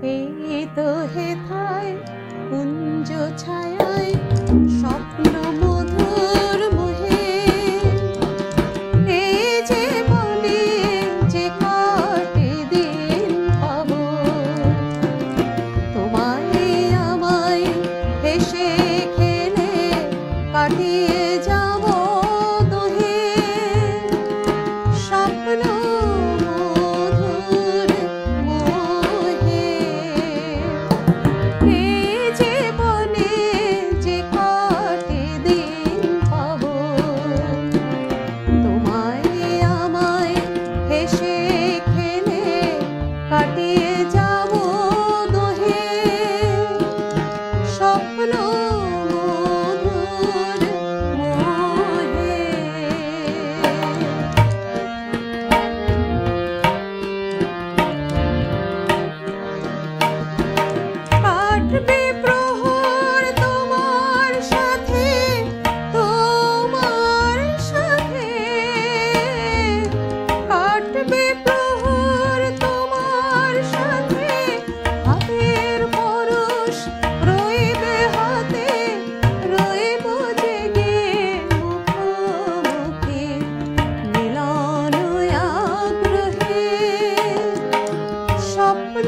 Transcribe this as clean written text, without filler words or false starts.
এই তো হেথায় কুঞ্জ ছায়ায় স্বপ্ন মধুর মোহে এই যে বনে যে কাটে দিন পাব তোমায় আমায় হেসে খেলে কাটিয়ে যাব দোহে স্বপ্ন মধুর মোহে এই যে বনে যে কাটে দিন পাব তোমায় আমায় হেসে খেলে কাটিয়ে যাব দোহে স্বপ্ন মধুর মোহে কাটবে প্রহর তোমার সাথে কাটবে প্রহর তোমার সাথে হাতের পরশ রইবে হাতে রইব জেগে মুখোমুখি মিলন আগ্রহে স্বপ্ন